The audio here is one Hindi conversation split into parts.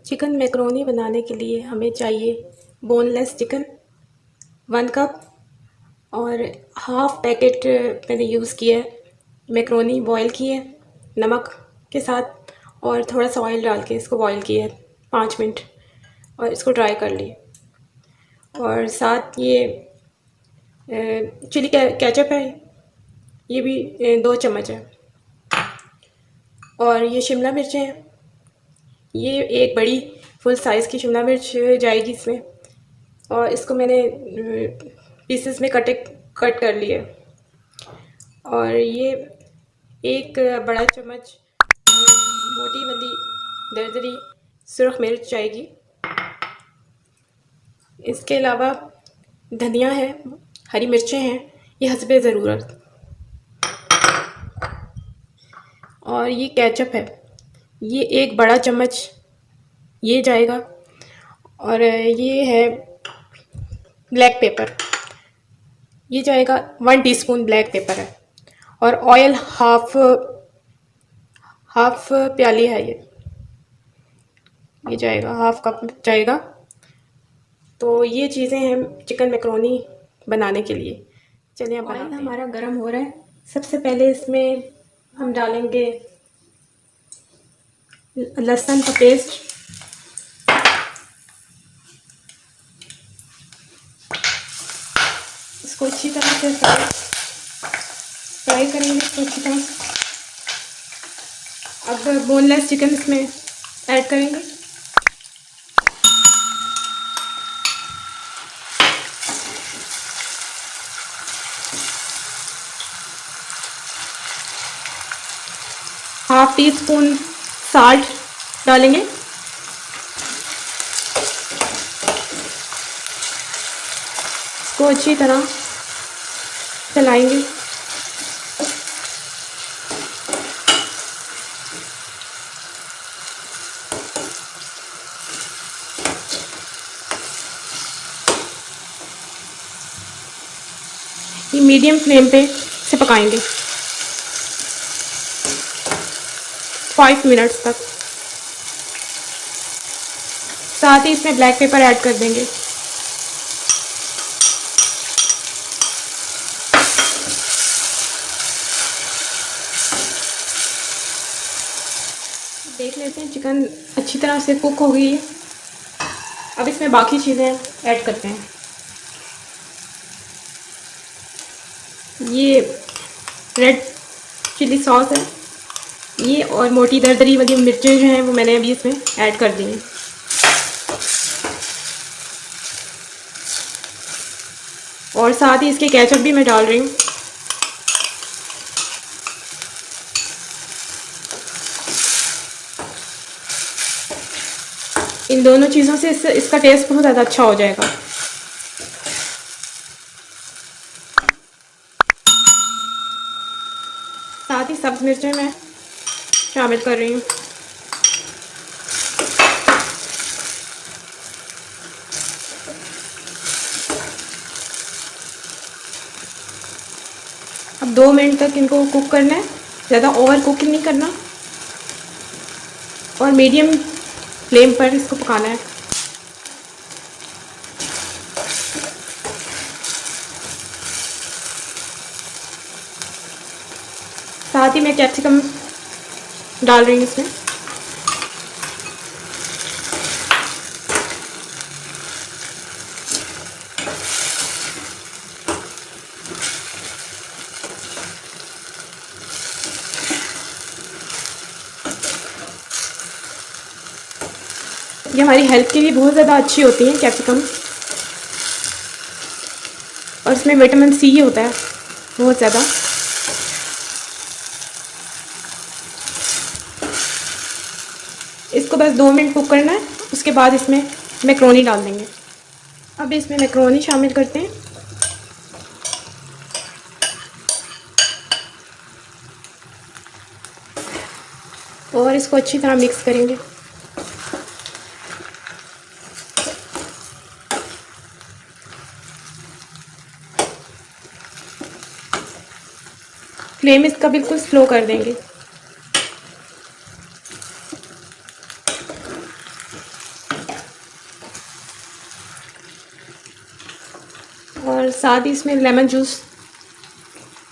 चिकन मैकरोनी बनाने के लिए हमें चाहिए बोनलेस चिकन 1 कप और हाफ़ पैकेट मैंने यूज़ किया है मैकरोनी बॉयल किए नमक के साथ और थोड़ा सा ऑयल डाल के इसको बॉयल किया है 5 मिनट और इसको ड्राई कर लिए। और साथ ये चिली केचप है, ये भी 2 चम्मच है। और ये शिमला मिर्चें हैं, ये एक बड़ी फुल साइज़ की शिमला मिर्च जाएगी इसमें। और इसको मैंने पीसेस में कट कर लिए। और ये एक बड़ा चम्मच मोटी वाली दरदरी सुरख मिर्च जाएगी। इसके अलावा धनिया है, हरी मिर्चें हैं, ये हस्बे ज़रूरत। और ये केचप है, ये एक बड़ा चम्मच ये जाएगा। और ये है ब्लैक पेपर, ये जाएगा 1 टीस्पून ब्लैक पेपर है। और ऑयल हाफ प्याली है, ये जाएगा, हाफ कप जाएगा। तो ये चीज़ें हैं चिकन मैकरोनी बनाने के लिए। चलिए अब बनाते हैं। हमारा गर्म हो रहा है। सबसे पहले इसमें हम डालेंगे लहसुन का पेस्ट, इसको अच्छी तरह से फ्राई करेंगे इसको अच्छी तरह। अब बोनलेस चिकन इसमें ऐड करेंगे। हाफ टी स्पून साल्ट डालेंगे। इसको अच्छी तरह चलाएंगे। ये मीडियम फ्लेम पे से पकाएंगे 5 मिनट्स तक। साथ ही इसमें ब्लैक पेपर ऐड कर देंगे। देख लेते हैं चिकन अच्छी तरह से कुक हो गई है। अब इसमें बाकी चीज़ें ऐड करते हैं। ये रेड चिली सॉस है, ये और मोटी दरदरी वाली मिर्चें जो हैं वो मैंने अभी इसमें ऐड कर दी हैं। और साथ ही इसके केचप भी मैं डाल रही हूँ। इन दोनों चीज़ों से इसका टेस्ट बहुत ज़्यादा अच्छा हो जाएगा। साथ ही सब्ज़ मिर्चें मैं शामिल कर रही हूँ। अब 2 मिनट तक इनको कुक करना है, ज़्यादा ओवर कुकिंग नहीं करना और मीडियम फ्लेम पर इसको पकाना है। साथ ही मैं कैप्सिकम डाल रही हूँ इसमें। ये हमारी हेल्थ के लिए बहुत ज़्यादा अच्छी होती है कैप्सिकम, और इसमें विटामिन सी होता है बहुत ज़्यादा। इसको बस 2 मिनट कुक करना है, उसके बाद इसमें मैकरोनी डाल देंगे। अब इसमें मैकरोनी शामिल करते हैं। और इसको अच्छी तरह मिक्स करेंगे। फ्लेम इसका बिल्कुल स्लो कर देंगे। साथ ही इसमें lemon juice,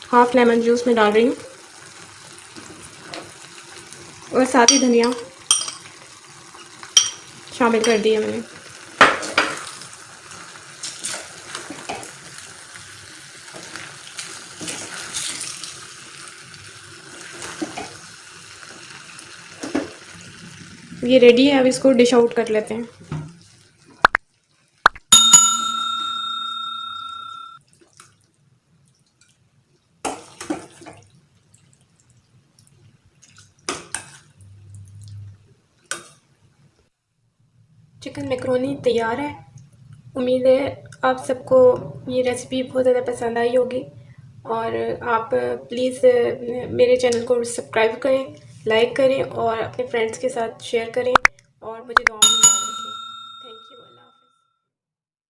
half lemon juice में डाल रही हूँ, और साथ ही धनिया शामिल कर दिया मैंने। ये रेडी है, अब इसको डिश आउट कर लेते हैं। चिकन मैकरोनी तैयार है। उम्मीद है आप सबको ये रेसिपी बहुत ज़्यादा पसंद आई होगी, और आप प्लीज़ मेरे चैनल को सब्सक्राइब करें, लाइक करें और अपने फ्रेंड्स के साथ शेयर करें, और मुझे दुआओं में याद रखें।